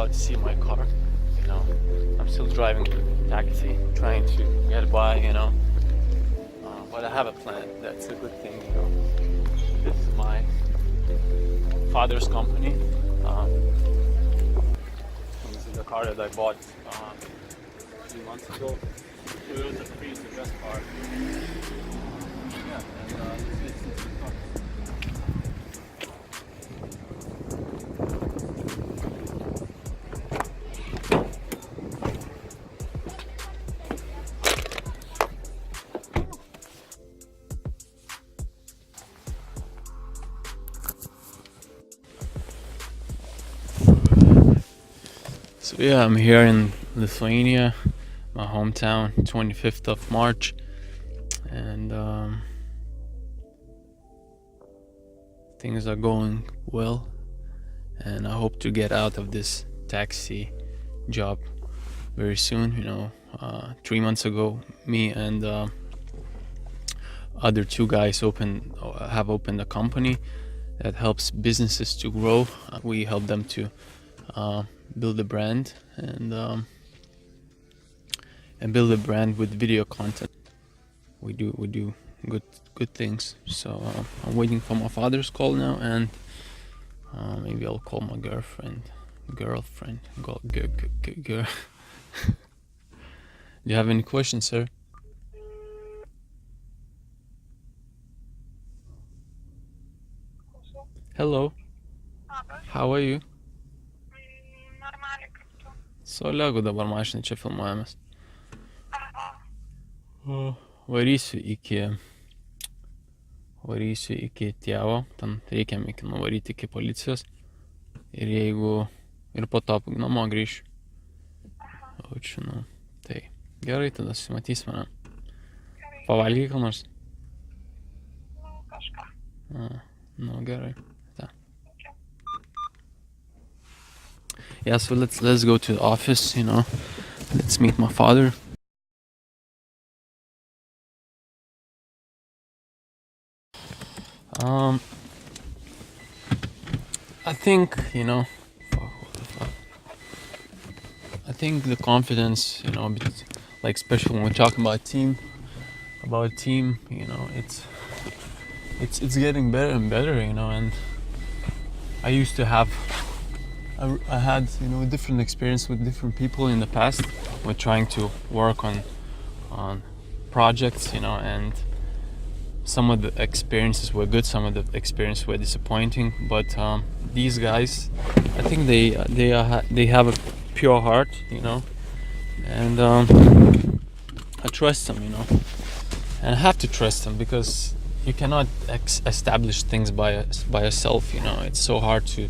about to see my car. You know, I'm still driving taxi, trying to get by. But I have a plan. That's a good thing. This is my father's company. Um, this is the car that I bought 3 months ago. Toyota Prius, the best car. Yeah, and this is the car. So yeah, I'm here in Lithuania, my hometown, 25th of March, and things are going well, and I hope to get out of this taxi job very soon. 3 months ago, me and other two guys have opened a company that helps businesses to grow. We help them to build a brand and build a brand with video content. We do good things. So I'm waiting for my father's call now, and maybe I'll call my girlfriend. Girl. Do you have any questions, sir? Hello. How are you? Normaliai kaip tu. Su Olegu dabar mašinai čia filmuojamės. Varysiu iki tėvo, ten reikia nuvaryti iki policijos ir po to namo grįšiu. Jaučiu, tai gerai, tada susimatysime. Pavalgyk ką nors? Kažką. Gerai. Yeah, so let's go to the office, let's meet my father. I think, I think the confidence, like especially when we're talking about team, it's getting better and better, and I used to have I had different experience with different people in the past. We're trying to work on projects, and some of the experiences were good, some of the experiences were disappointing. But these guys, I think they have a pure heart, and I trust them, and I have to trust them because you cannot establish things by yourself. It's so hard to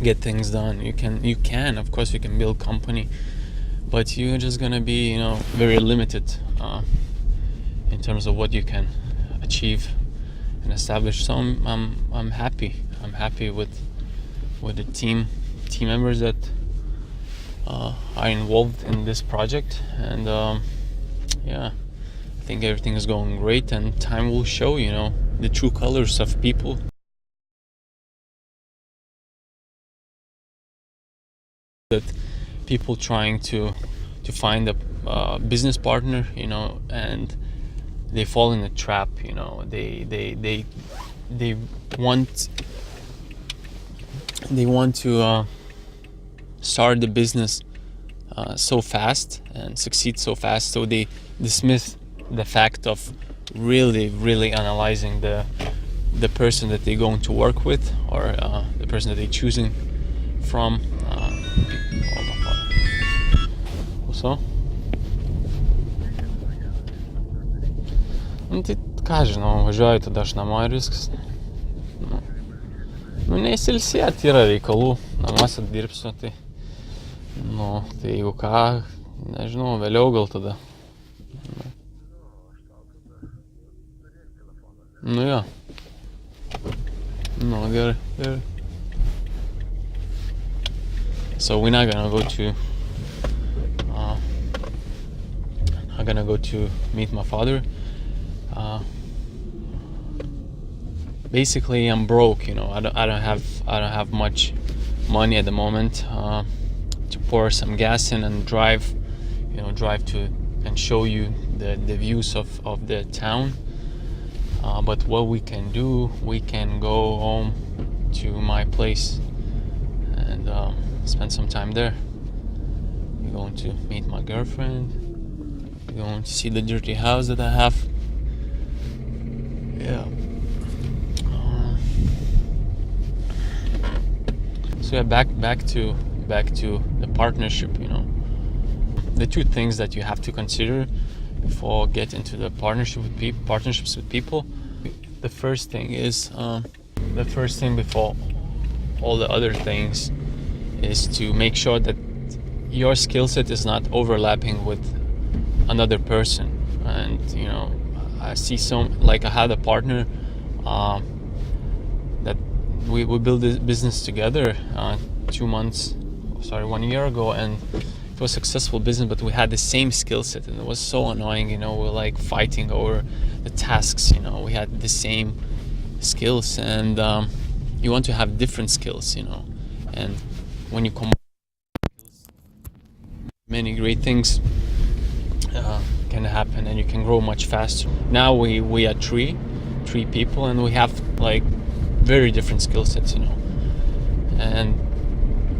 get things done. You can of course you can build company, but you're just gonna be very limited in terms of what you can achieve and establish. So I'm happy with the team members that are involved in this project, and yeah, I think everything is going great, and time will show the true colors of people. That people trying to find a business partner, and they fall in a trap. They want to start the business so fast and succeed so fast, so they dismiss the fact of really analyzing the person that they're going to work with, or the person that they're choosing from. So? Tai ką žinau, važiuoju tada aš namo ir viskas. Neįsilsėt yra reikalų, namuose dirbsiu, tai jeigu ką, nežinau, vėliau gal tada. Jo. Gerai. So we're not gonna go to meet my father. Basically I'm broke, I don't have much money at the moment to pour some gas in and drive to and show you the views of the town. But what we can do, we can go home to my place and spend some time there. We're going to meet my girlfriend. We're going to see the dirty house that I have. Yeah. So yeah, back to the partnership. The two things that you have to consider before get into the partnerships with people. The first thing before all the other things is to make sure that your skill set is not overlapping with another person. And I see I had a partner that we built this business together 1 year ago, and it was a successful business, but we had the same skill set, and it was so annoying. We're like fighting over the tasks. We had the same skills, and you want to have different skills. And when you combine many great things can happen, and you can grow much faster. Now we are three people, and we have like very different skill sets, and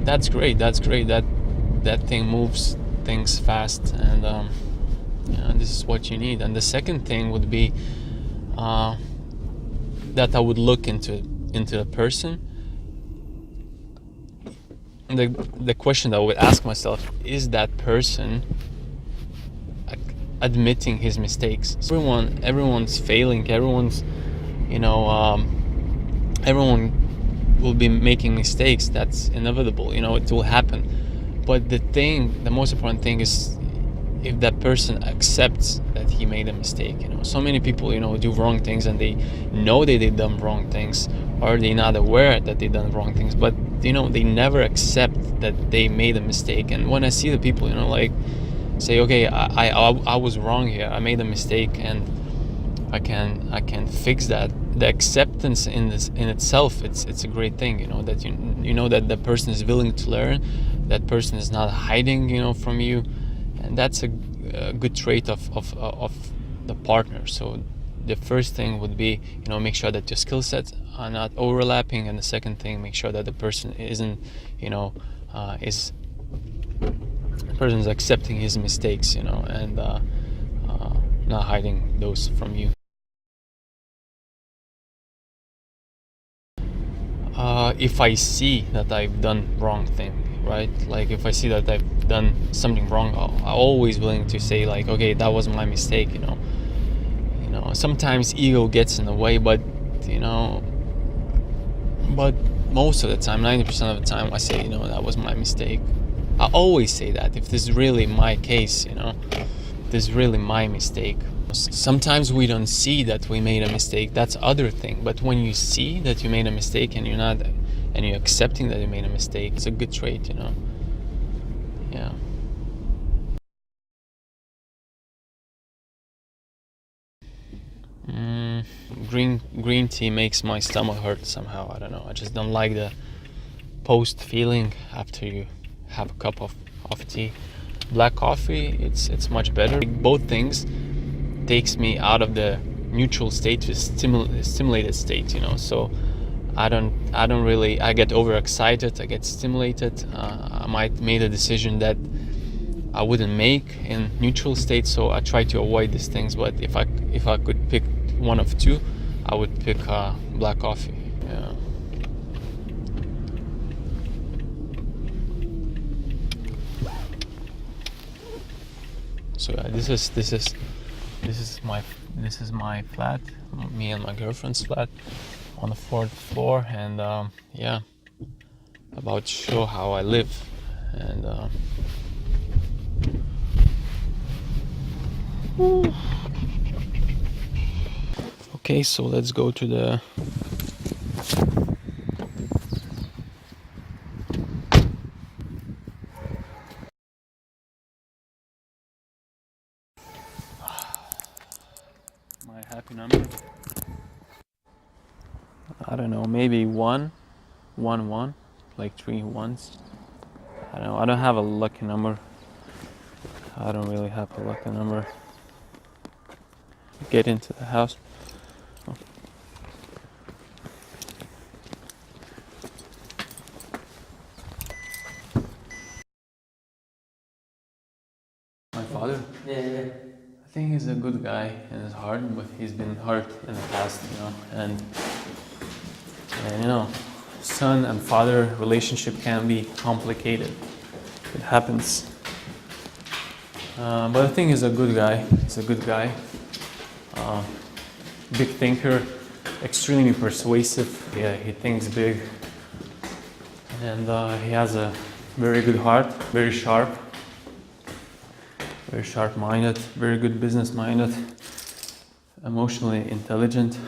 that's great. That thing moves things fast, and this is what you need. And the second thing would be that I would look into the person. The question that I would ask myself, is that person admitting his mistakes? Everyone's failing. Everyone's everyone will be making mistakes. That's inevitable. It will happen. But the most important thing is if that person accepts that he made a mistake. So many people do wrong things, and they know that they done wrong things, or they're not aware that they done wrong things, but they never accept that they made a mistake. And when I see the people say, okay, I was wrong here, I made a mistake, and I can fix that. The acceptance in itself, it's a great thing. That that the person is willing to learn, that person is not hiding from you, and that's a good trait of the partner. So the first thing would be make sure that your skill sets are not overlapping, and the second thing, make sure that the person isn't the person is accepting his mistakes, and not hiding those from you. If I see that I've done wrong thing, right? Like if I see that I've done something wrong, I'm always willing to say okay, that was my mistake. Sometimes ego gets in the way, but most of the time, 90% of the time, I say that was my mistake. I always say that if this is really my case, this is really my mistake. Sometimes we don't see that we made a mistake. That's other thing. But when you see that you made a mistake and you're accepting that you made a mistake, it's a good trait, Yeah. Green tea makes my stomach hurt somehow. I don't know. I just don't like the post feeling after you have a cup of tea. Black coffee, it's much better. Both things takes me out of the neutral state to stimulated state. So I get overexcited, I get stimulated. I might make a decision that I wouldn't make in neutral state, so I try to avoid these things. But if I could pick one of two, I would pick black coffee. Yeah. So this is my flat, me and my girlfriend's flat on the 4th floor, and about to show how I live. And okay, so let's go to the my happy number. I don't know, maybe 111. like 3 once. I don't know. I don't have a lucky number. I don't really have a lucky number. Get into the house. Oh. My father? Yeah. I think he's a good guy in his heart, but he's been hurt in the past, you know. And you know, son and father relationship can be complicated. It happens. But I think he's a good guy. He's a good guy. Big thinker, extremely persuasive. Yeah, he thinks big. And he has a very good heart, very sharp-minded, very good business-minded, emotionally intelligent,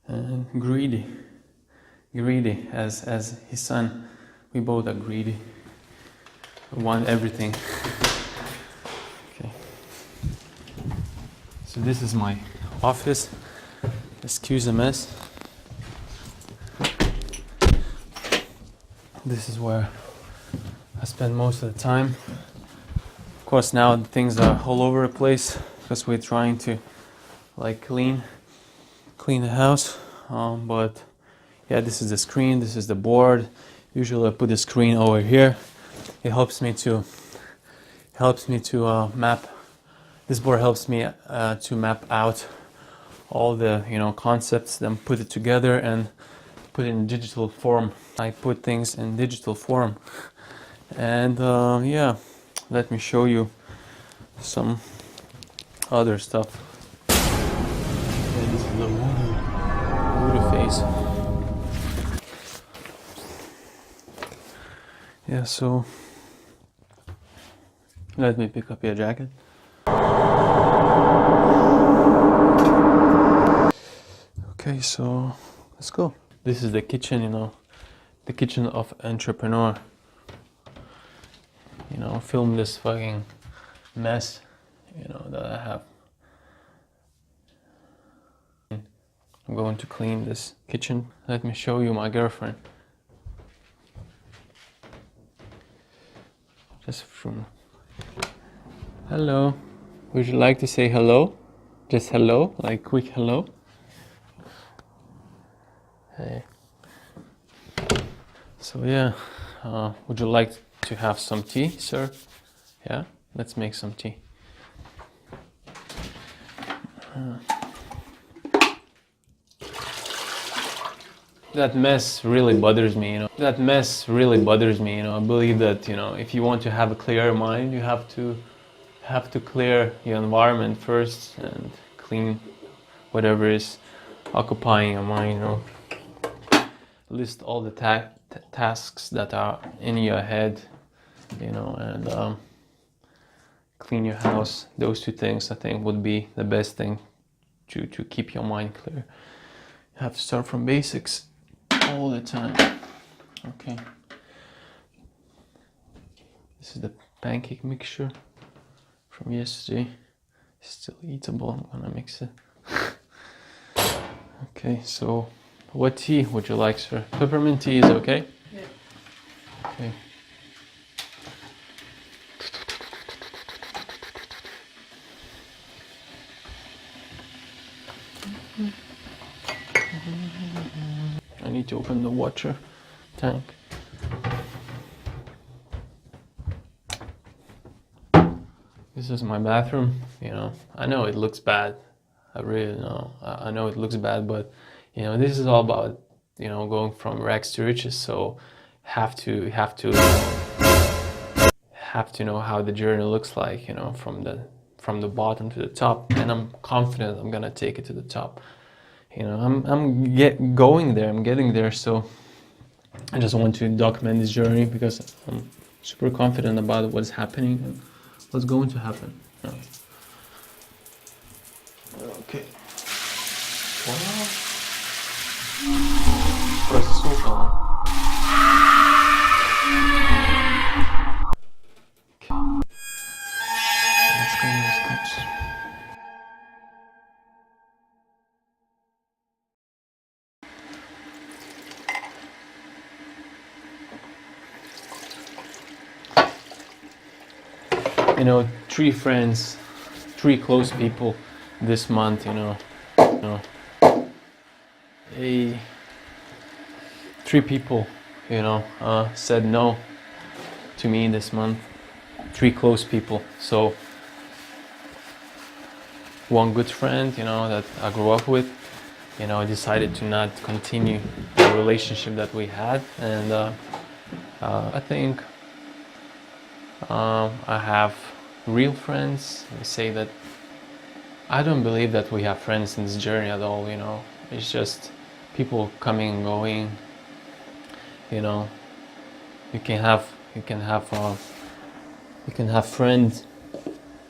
and greedy. Greedy, as his son. We both are greedy. We want everything. Okay. So this is my office. Excuse the mess. This is where I spend most of the time. Of course, now things are all over the place because we're trying to like clean the house. But yeah, this is the screen. This is the board. Usually, I put the screen over here. It helps me to map. This board helps me to map out all the concepts, then put it together and put it in digital form. I put things in digital form, and yeah, let me show you some other stuff. Yeah, this is the voodoo face. Yeah, so let me pick up your jacket. Okay, so let's go. This is the kitchen, the kitchen of entrepreneur. Film this fucking mess, that I have. I'm going to clean this kitchen. Let me show you my girlfriend. Just from. Hello. Would you like to say hello? Just hello, like quick hello. Hey. So yeah, would you like to have some tea, sir? Yeah, let's make some tea. That mess really bothers me, That mess really bothers me, I believe that, if you want to have a clear mind, you have to clear your environment first and clean whatever is occupying your mind, List all the tasks that are in your head, and clean your house. Those two things I think would be the best thing to keep your mind clear. You have to start from basics all the time. Okay. This is the pancake mixture from yesterday. Still eatable. I'm gonna mix it. Okay, so what tea would you like, sir? Peppermint tea is okay? Yeah. Okay. I need to open the water tank. This is my bathroom, I know it looks bad. I really know. I know it looks bad, but this is all about going from rags to riches. So have to know how the journey looks like, from the bottom to the top. And I'm confident I'm gonna take it to the top. I'm going there. I'm getting there. So I just want to document this journey because I'm super confident about what's happening and what's going to happen. Okay. Wow. Press the sofa on. Okay. Let's go in these cups. three friends, three close people this month, a three people, said no to me this month. Three close people. So one good friend, that I grew up with, decided to not continue the relationship that we had, and I think I have real friends. I say that I don't believe that we have friends in this journey at all. It's just people coming and going. You know, you can have you can have you can have friends,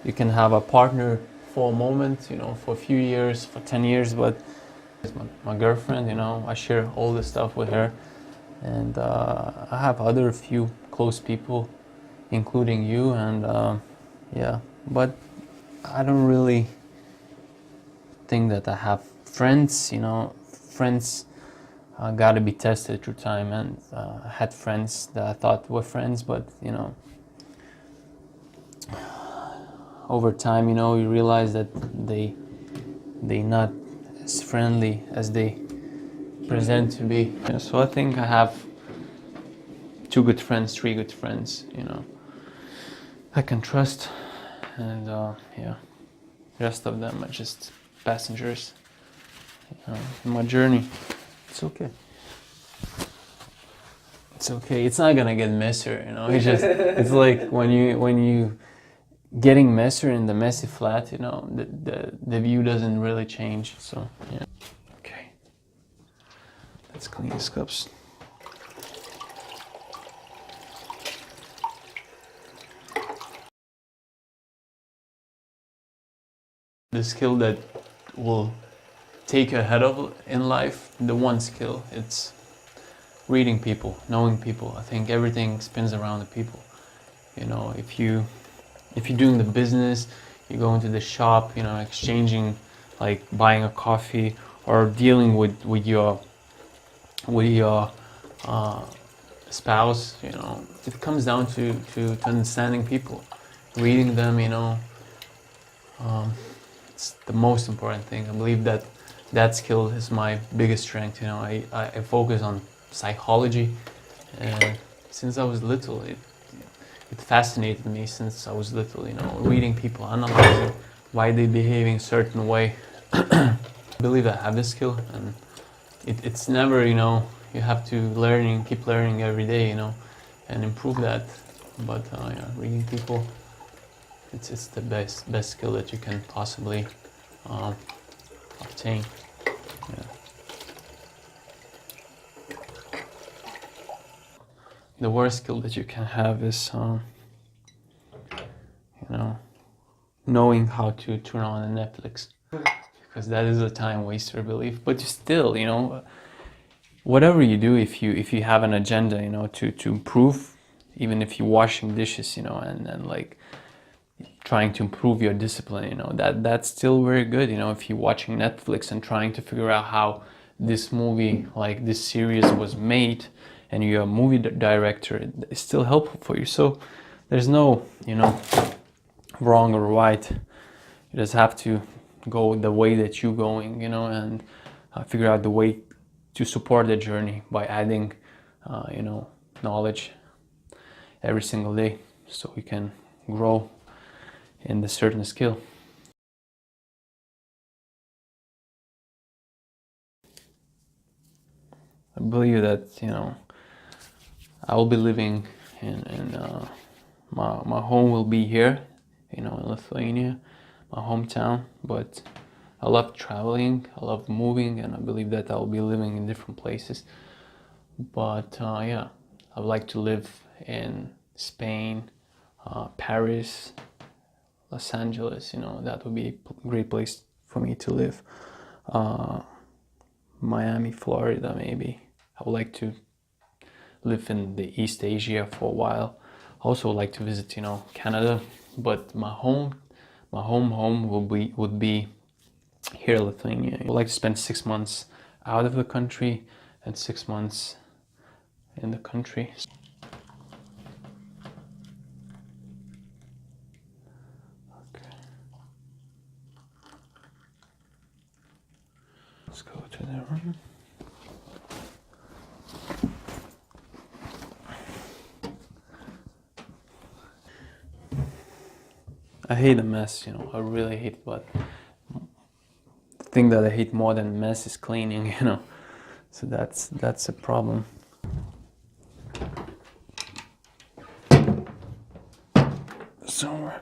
you can have a partner for a moment, for a few years, for 10 years, but it's my girlfriend, I share all this stuff with her, and I have other few close people, including you, and yeah, but I don't really think that I have friends. Friends got to be tested through time, and I had friends that I thought were friends, but over time, you realize that they not as friendly as they present to be. So I think I have two good friends, three good friends, I can trust, and yeah, the rest of them are just passengers in my journey. It's okay. It's okay. It's not gonna get messier, it's like when you getting messier in the messy flat, the view doesn't really change. So yeah. Okay. Let's clean these cups. The skill that will take you ahead of in life, the one skill, it's reading people, knowing people. I think everything spins around the people. If you're doing the business, you go into the shop, exchanging, like buying a coffee, or dealing with your spouse, it comes down to understanding people, reading them, it's the most important thing. I believe that skill is my biggest strength. I focus on psychology, and since I was little, it fascinated me since I was little, reading people, analyzing why they behaving a certain way. I believe I have this skill, and it's never, you have to keep learning every day, and improve that. But yeah, reading people, it's the best skill that you can possibly obtain. Yeah. The worst skill that you can have is, knowing how to turn on a Netflix, because that is a time waster, I believe. But you still, whatever you do, if you have an agenda, to improve, even if you're washing dishes, and like trying to improve your discipline, that's still very good. If you're watching Netflix and trying to figure out how this movie, like this series, was made, and you're a movie director, it's still helpful for you. So there's no, wrong or right. You just have to go the way that you're going, and figure out the way to support the journey by adding, knowledge every single day, so we can grow in the certain skill. I believe that I will be living in my home will be here, in Lithuania, my hometown. But I love traveling, I love moving, and I believe that I'll be living in different places. But yeah, I'd like to live in Spain, Paris, Los Angeles. That would be a great place for me to live. Miami, Florida, maybe. I would like to live in the East Asia for a while. I also like to visit, Canada. But my home would be here in Lithuania. I would like to spend 6 months out of the country and 6 months in the country. I hate a mess, you know. I really hate it, but the thing that I hate more than mess is cleaning, you know. So that's a problem. So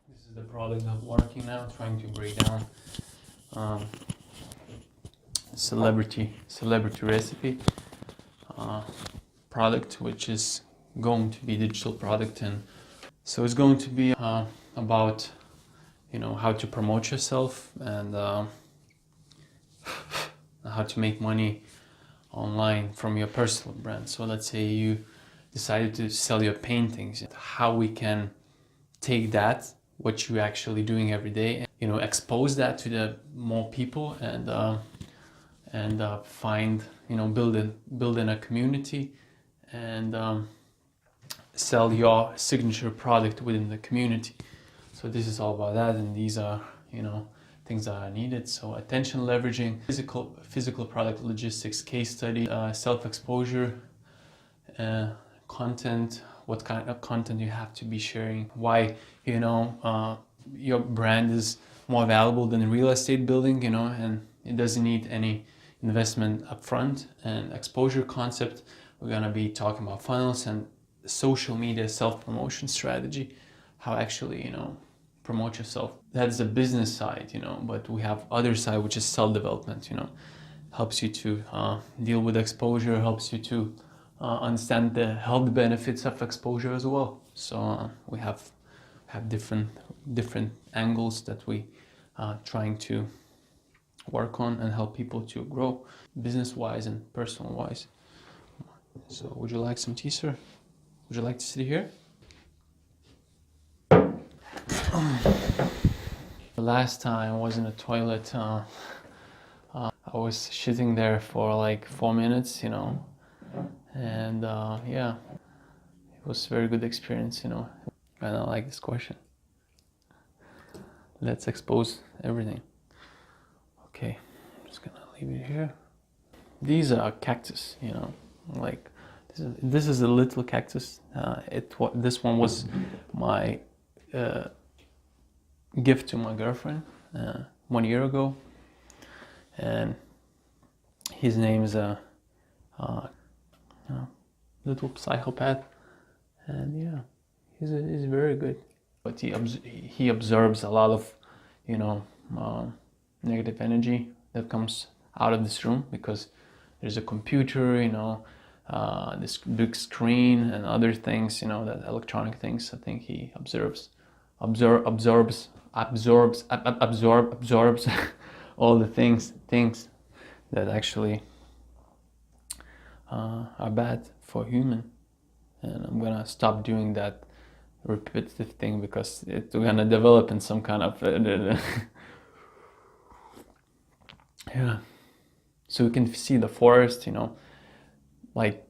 this is the product I'm working now, trying to break down um, celebrity recipe product, which is going to be digital product, and so it's going to be about, you know, how to promote yourself and how to make money online from your personal brand. So let's say you decided to sell your paintings, how we can take that, what you're actually doing every day, and, you know, expose that to the more people, and find, you know, build in a community, and sell your signature product within the community. So this is all about that, and these are, you know, things that are needed. So attention leveraging, physical product logistics, case study, self-exposure, content, what kind of content you have to be sharing, why, you know, your brand is more valuable than real estate building, you know, and it doesn't need any investment upfront. And exposure concept, we're gonna be talking about funnels and social media self-promotion strategy, how actually, you know, promote yourself. That's the business side, you know, but we have other side, which is self-development, you know, helps you to deal with exposure, helps you to understand the health benefits of exposure as well. So we have different angles that we trying to work on and help people to grow business-wise and personal-wise. So would you like some tea, sir? Would you like to sit here? The last time I was in the toilet, I was shitting there for like 4 minutes, you know, and yeah, it was a very good experience, you know. And I like this question. Let's expose everything. Okay, I'm just gonna leave it here. These are cactus, you know, like this is a little cactus. This one was my gift to my girlfriend 1 year ago, and his name is a little psychopath, and yeah, he's very good. But he absorbs a lot of, you know, negative energy that comes out of this room, because there's a computer, you know, this big screen and other things, you know, that electronic things. I think he absorbs all the things that actually are bad for human. And I'm gonna stop doing that repetitive thing, because it's gonna develop in some kind of yeah. So you can see the forest, you know, like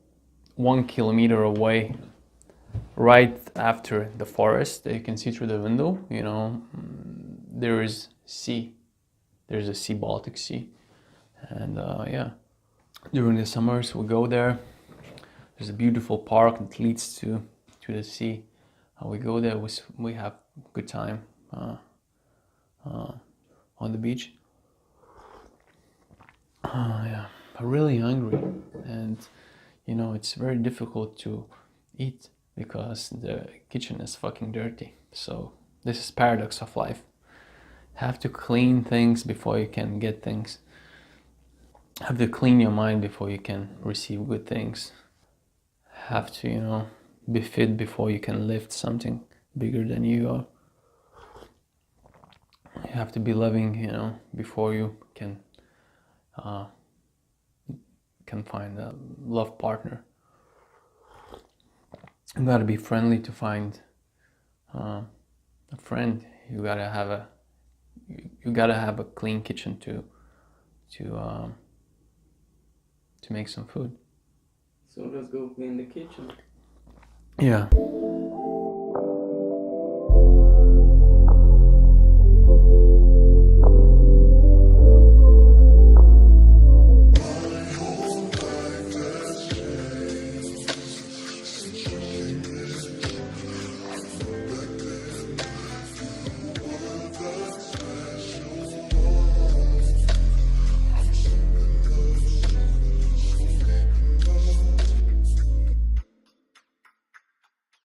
1 kilometer away. Right after the forest, you can see through the window, you know, there is sea. There's a sea, Baltic Sea, and yeah, during the summers we go there. There's a beautiful park that leads to the sea. We go there. We have a good time on the beach. Yeah, I'm really hungry, and you know, it's very difficult to eat because the kitchen is fucking dirty. So this is paradox of life. Have to clean things before you can get things. Have to clean your mind before you can receive good things. Have to, you know, be fit before you can lift something bigger than you are. You have to be loving, you know, before you can find a love partner. You gotta be friendly to find a friend. You gotta have a clean kitchen to make some food. So let's go clean the kitchen. Yeah.